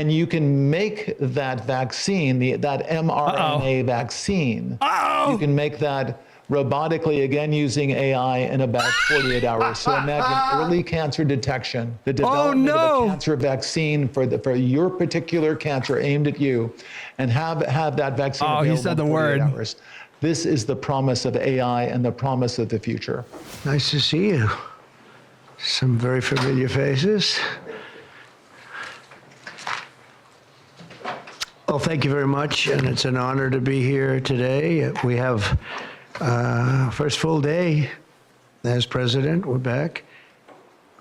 and you can make that vaccine, that mRNA vaccine, you can make that robotically, again, using AI in about 48 hours. So imagine early cancer detection, the development of a cancer vaccine for your particular cancer aimed at you, and have that vaccine available he said the in 48 word. hours. This is the promise of AI and the promise of the future. Nice to see you. Some very familiar faces. Well, thank you very much, and it's an honor to be here today. We have first full day as president. We're back,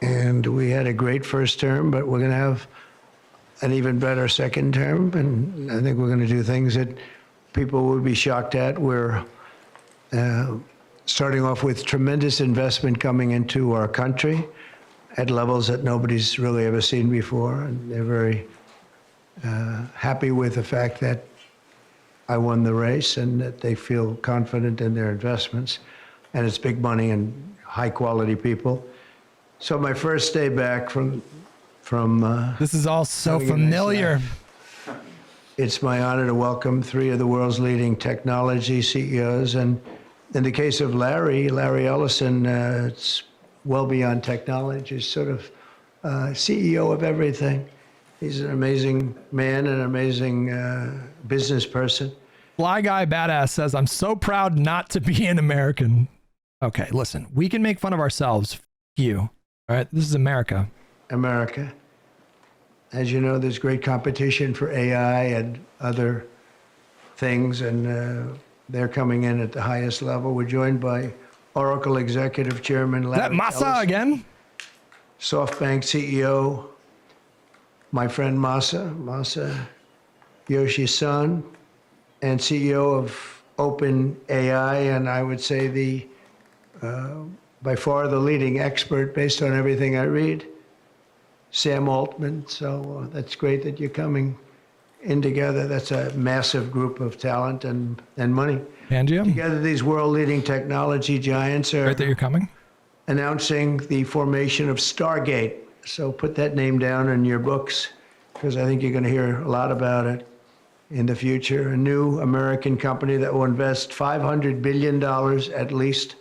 and we had a great first term, but we're going to have an even better second term, and I think we're going to do things that people would be shocked at. We're starting off with tremendous investment coming into our country at levels that nobody's really ever seen before, and they're very happy with the fact that I won the race and that they feel confident in their investments. And it's big money and high quality people. So my first day back from this is all so familiar. It's my honor to welcome three of the world's leading technology CEOs. And in the case of Larry Ellison, it's well beyond technology. He's sort of CEO of everything. He's an amazing man, an amazing business person. Fly Guy Badass says, I'm so proud not to be an American. Okay, listen, we can make fun of ourselves. F you. All right, this is America. America. As you know, there's great competition for AI and other things, and they're coming in at the highest level. We're joined by Oracle Executive Chairman Larry Masa Ellison, again? SoftBank CEO, my friend Masa Yoshi-san, and CEO of OpenAI, and I would say the by far the leading expert based on everything I read, Sam Altman. So that's great that you're coming in together. That's a massive group of talent and money. Pangea? Together, these world-leading technology giants are Great that you're coming. announcing the formation of Stargate. So put that name down in your books, because I think you're going to hear a lot about it in the future. A new American company that will invest $500 billion at least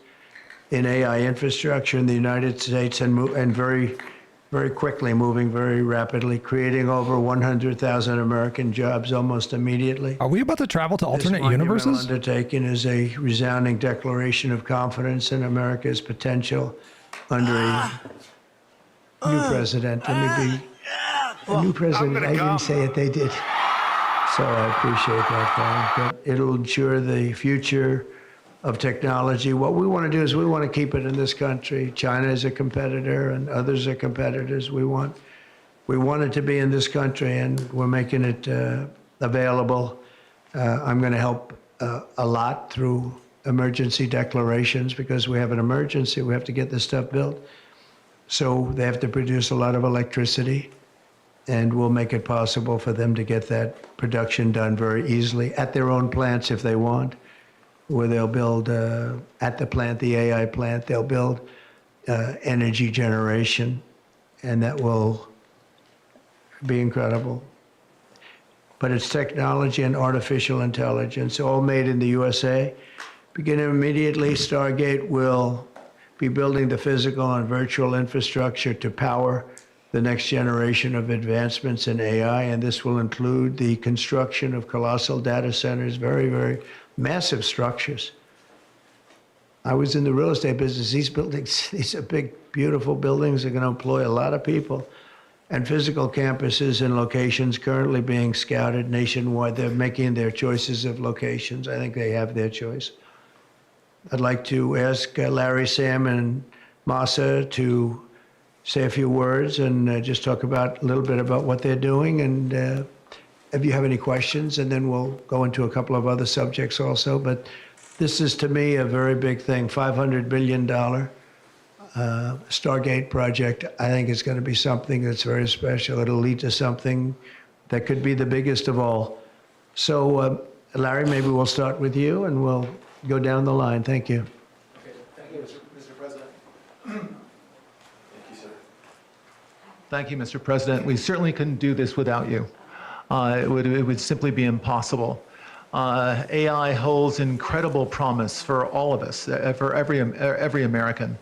in AI infrastructure in the United States, and very, very quickly, moving very rapidly, creating over 100,000 American jobs almost immediately. Are we about to travel to alternate This universes? undertaking is a resounding declaration of confidence in America's potential under a new president. Let me be a new president. I didn't say it, they did. So I appreciate that, Paul. But it'll ensure the future of technology. What we want to do is we want to keep it in this country. China is a competitor and others are competitors. We want it to be in this country, and we're making it available. I'm going to help a lot through emergency declarations, because we have an emergency. We have to get this stuff built. So they have to produce a lot of electricity, and we'll make it possible for them to get that production done very easily at their own plants if they want, where they'll build at the plant, the AI plant, they'll build energy generation, and that will be incredible. But it's technology and artificial intelligence, all made in the USA. Beginning immediately, Stargate will be building the physical and virtual infrastructure to power the next generation of advancements in AI, and this will include the construction of colossal data centers, very, very massive structures. I was in the real estate business. These buildings, these are big, beautiful buildings. They're going to employ a lot of people. And physical campuses and locations currently being scouted nationwide. They're making their choices of locations. I think they have their choice. I'd like to ask Larry, Sam, and Masa to say a few words and just talk about a little bit about what they're doing, and if you have any questions, and then we'll go into a couple of other subjects also. But this is, to me, a very big thing. $500 billion Stargate project. I think it's going to be something that's very special. It'll lead to something that could be the biggest of all. So, Larry, maybe we'll start with you, and we'll go down the line. Thank you. Okay, thank you, Mr. President. Thank you, sir. Thank you, Mr. President. We certainly couldn't do this without you. It would simply be impossible. AI holds incredible promise for all of us, for every American.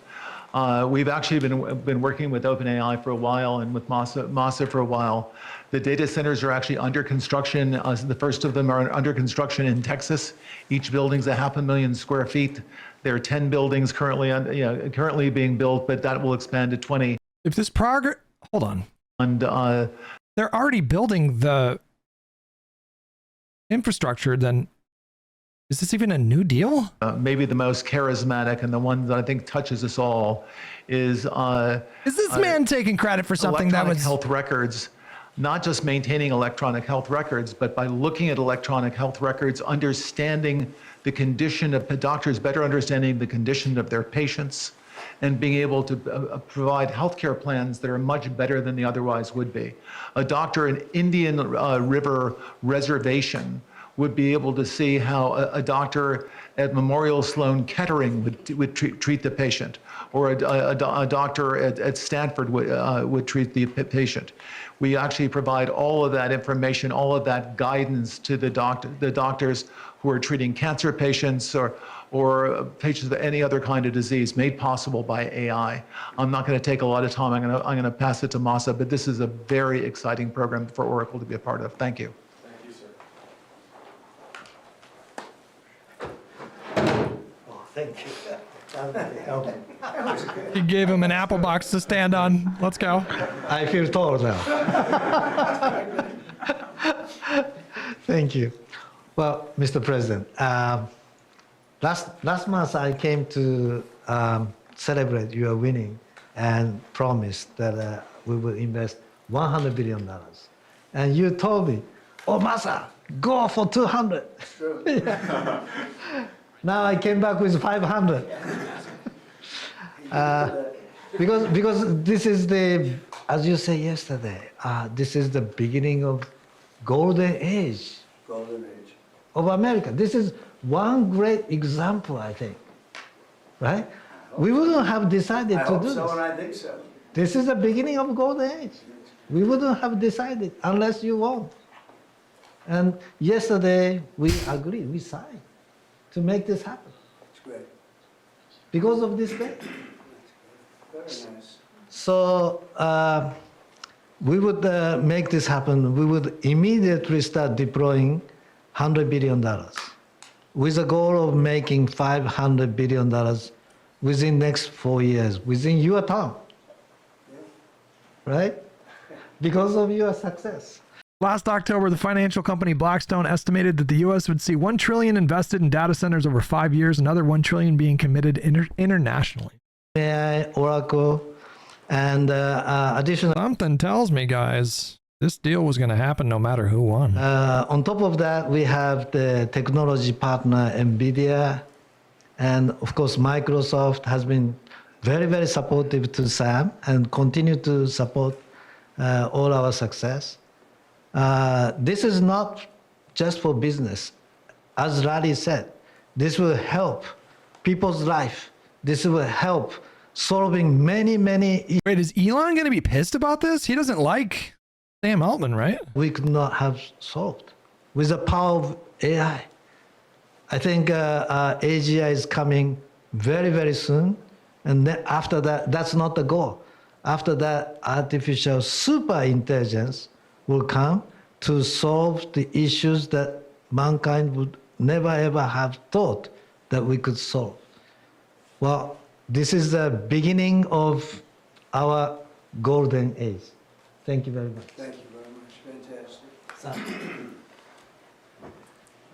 We've actually been working with OpenAI for a while and with Masa for a while. The data centers are actually under construction. The first of them are under construction in Texas. Each building's 500,000 square feet. There are 10 buildings currently being built, but that will expand to 20. If this progress, hold on. And they're already building the infrastructure, then is this even a new deal? Maybe the most charismatic and the one that I think touches us all is this man taking credit for something that was health records, not just maintaining electronic health records, but by looking at electronic health records, understanding the condition of doctors, better understanding the condition of their patients, and being able to provide healthcare plans that are much better than they otherwise would be. A doctor in Indian River Reservation would be able to see how a doctor at Memorial Sloan Kettering would treat the patient, or a doctor at Stanford would treat the patient. We actually provide all of that information, all of that guidance to the doctors who are treating cancer patients or patients with any other kind of disease, made possible by AI. I'm not going to take a lot of time. I'm going to pass it to Masa, but this is a very exciting program for Oracle to be a part of. Thank you. Thank you, sir. Oh, thank you. That really helped. you gave him an apple box to stand on. Let's go. I feel tall now. Thank you. Well, Mr. President, last month I came to celebrate your winning and promised that we will invest $100 billion. And you told me, oh, Masa, go for 200. True. Now I came back with 500. Because this is as you said yesterday, this is the beginning of golden age. Golden age. Of America. This is one great example, I think. Right? We wouldn't have decided I to hope do so, this. and I think so. This is the beginning of golden age. We wouldn't have decided unless you won. And yesterday we agreed, we signed to make this happen It's great. because of this day. Very nice. So we would make this happen. We would immediately start deploying $100 billion with the goal of making $500 billion within next 4 years, within your term. Right? Because of your success. Last October, the financial company Blackstone estimated that the U.S. would see $1 trillion invested in data centers over 5 years, another $1 trillion being committed internationally. AI, Oracle, and additional. Something tells me, guys, this deal was going to happen no matter who won. On top of that, we have the technology partner NVIDIA, and of course, Microsoft has been very, very supportive to Sam and continue to support all our success. This is not just for business. As Larry said, this will help people's life. This will help solving many, many issues Wait, is Elon going to be pissed about this? He doesn't like Sam Altman, right? we could not have solved with the power of AI. I think AGI is coming very, very soon. And then after that, that's not the goal. After that, artificial super intelligence will come to solve the issues that mankind would never ever have thought that we could solve. Well, this is the beginning of our golden age. Thank you very much. Thank you very much. Fantastic.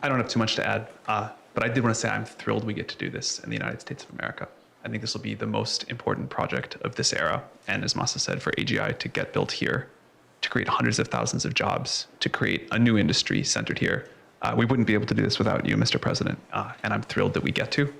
I don't have too much to add, but I did want to say I'm thrilled we get to do this in the United States of America. I think this will be the most important project of this era. And as Masa said, for AGI to get built here, to create hundreds of thousands of jobs, to create a new industry centered here. We wouldn't be able to do this without you, Mr. President. And I'm thrilled that we get to.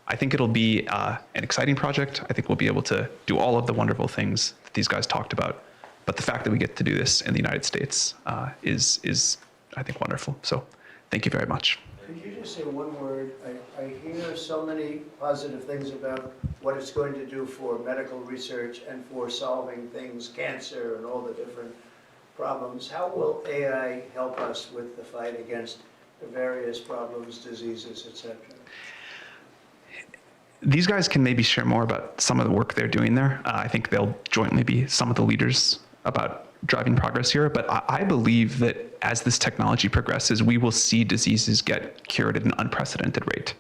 I think it'll be an exciting project. I think we'll be able to do all of the wonderful things that these guys talked about. But the fact that we get to do this in the United States is, I think, wonderful. So thank you very much. Could you just say one word? I hear so many positive things about what it's going to do for medical research and for solving things, cancer and all the different problems. How will AI help us with the fight against the various problems, diseases, et cetera? These guys can maybe share more about some of the work they're doing there. I think they'll jointly be some of the leaders about driving progress here. But I believe that as this technology progresses, we will see diseases get cured at an unprecedented rate.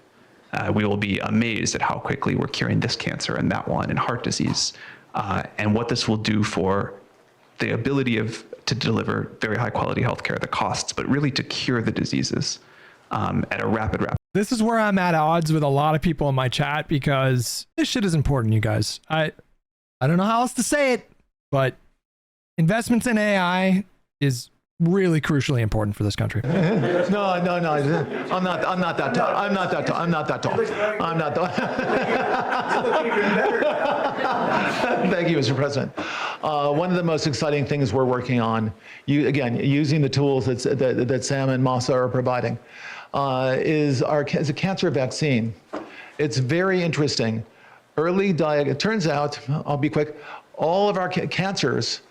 We will be amazed at how quickly we're curing this cancer and that one and heart disease, and what this will do for the ability to deliver very high quality healthcare, the costs, but really to cure the diseases at a rapid. This is where I'm at odds with a lot of people in my chat because this shit is important, you guys. I don't know how else to say it, but investments in AI is really crucially important for this country. No. I'm not that tall. I'm not that tall. Thank you, Mr. President. One of the most exciting things we're working on, using the tools that Sam and Masa are providing, is a cancer vaccine. It's very interesting. It turns out, I'll be quick, all of our cancers.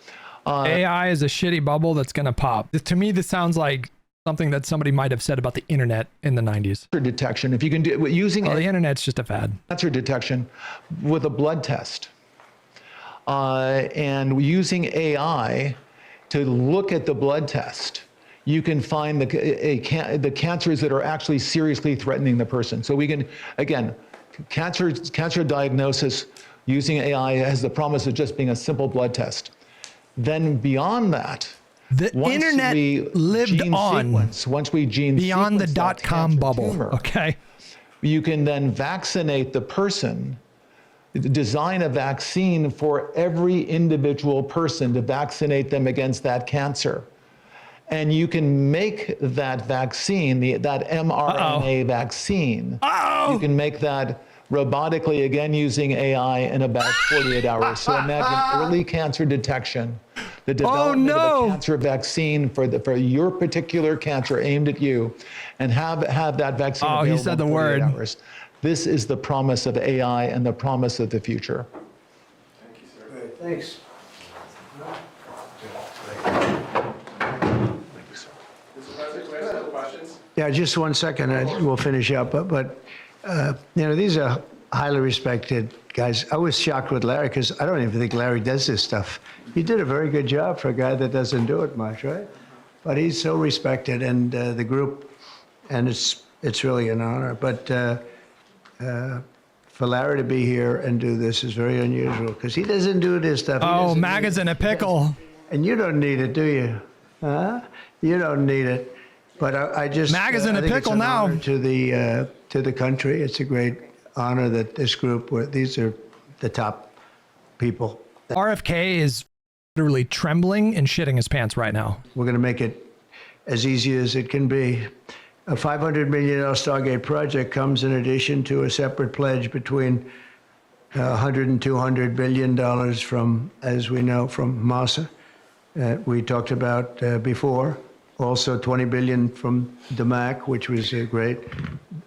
AI is a shitty bubble that's going to pop. To me, this sounds like something that somebody might have said about the internet in the 90s. Detection, if you can do using the internet's just a fad. Cancer detection with a blood test, and using AI to look at the blood test, you can find the cancers that are actually seriously threatening the person. So we can, again, cancer diagnosis using AI has the promise of just being a simple blood test. Then beyond that, the internet lived on once we gene beyond the sequence .com bubble. tumor, okay, you can then vaccinate the person, design a vaccine for every individual person to vaccinate them against that cancer. And you can make that vaccine, that MRNA vaccine, you can make that robotically, again, using AI in about 48 hours. So imagine early cancer detection, the development of a cancer vaccine for your particular cancer aimed at you, and have that vaccine available he said the in 48 word. hours. This is the promise of AI and the promise of the future. Thank you, sir. Great, thanks. Yeah, just 1 second, we'll finish up. But these are highly respected guys. I was shocked with Larry because I don't even think Larry does this stuff. He did a very good job for a guy that doesn't do it much, right? But he's so respected, and the group, and it's really an honor. But for Larry to be here and do this is very unusual because he doesn't do this stuff. Oh, MAGA's in a pickle. And you don't need it, do you? Huh? You don't need it. But I just MAGA's in a pickle now. To the country, it's a great honor that this group, these are the top people. RFK is literally trembling and shitting his pants right now. We're going to make it as easy as it can be. A $500 million Stargate project comes in addition to a separate pledge between $100 and $200 billion from, as we know, from Masa. We talked about before. Also 20 billion from DMAC, which was great.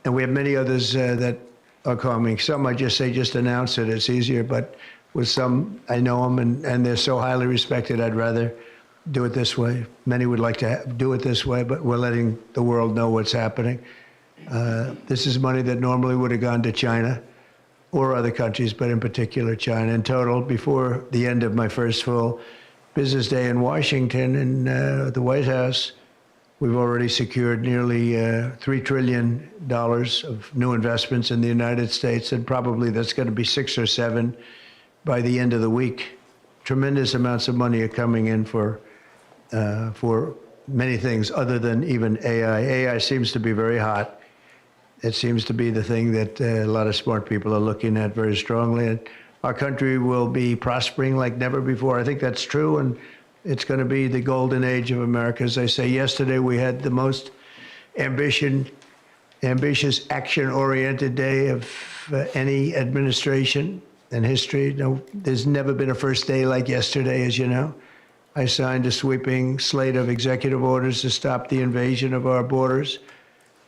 And we have many others that are coming. Some I just say, just announce it. It's easier. But with some, I know them and they're so highly respected, I'd rather do it this way. Many would like to do it this way, but we're letting the world know what's happening. This is money that normally would have gone to China or other countries, but in particular China. In total, before the end of my first full business day in Washington in the White House, we've already secured nearly $3 trillion of new investments in the United States, and probably that's going to be 6 or 7 by the end of the week. Tremendous amounts of money are coming in for many things other than even AI. AI seems to be very hot. It seems to be the thing that a lot of smart people are looking at very strongly. And our country will be prospering like never before. I think that's true, and it's going to be the golden age of America. As I say, yesterday we had the most ambitious, action-oriented day of any administration in history. No, there's never been a first day like yesterday, as you know. I signed a sweeping slate of executive orders to stop the invasion of our borders.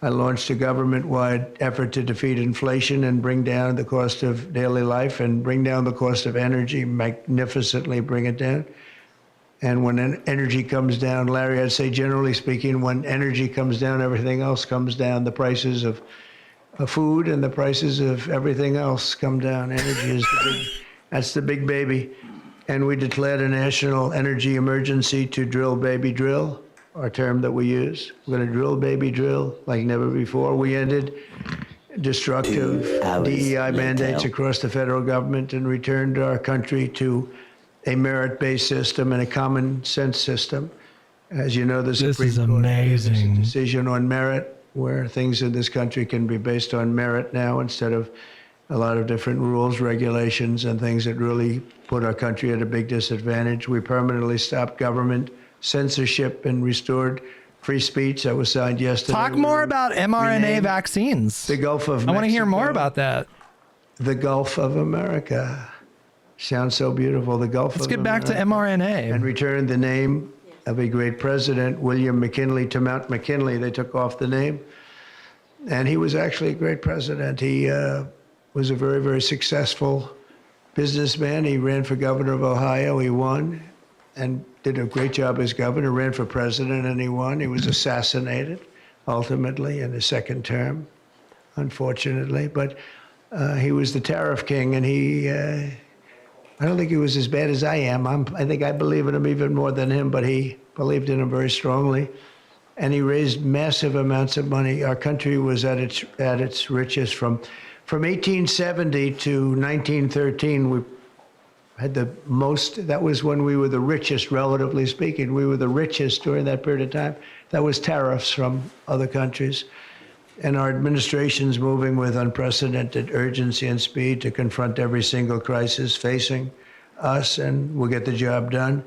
I launched a government-wide effort to defeat inflation and bring down the cost of daily life and bring down the cost of energy, magnificently bring it down. And when energy comes down, Larry, I'd say generally speaking, when energy comes down, everything else comes down. The prices of food and the prices of everything else come down. Energy is that's the big baby. And we declared a national energy emergency to drill, baby, drill, our term that we use. We're going to drill, baby, drill like never before. We ended destructive DEI mandates across the federal government and returned our country to a merit-based system and a common sense system. As you know, the Supreme Court made a decision on merit, where things in this country can be based on merit now instead of a lot of different rules, regulations, and things that really put our country at a big disadvantage. We permanently stopped government censorship and restored free speech. That was signed yesterday. Talk more about mRNA vaccines. The Gulf of Mexico. I want to hear more about that. The Gulf of America. Sounds so beautiful. The Gulf of America. Let's get back to mRNA. And returned the name of a great president, William McKinley, to Mount McKinley. They took off the name. And he was actually a great president. He was a very, very successful businessman. He ran for governor of Ohio. He won and did a great job as governor, ran for president, and he won. He was assassinated, ultimately, in his second term, unfortunately. But he was the tariff king, and I don't think he was as bad as I am. I think I believe in him even more than him, but he believed in him very strongly. And he raised massive amounts of money. Our country was at its richest from 1870 to 1913. We had the most, that was when we were the richest, relatively speaking. We were the richest during that period of time. That was tariffs from other countries. And our administration's moving with unprecedented urgency and speed to confront every single crisis facing us, and we'll get the job done.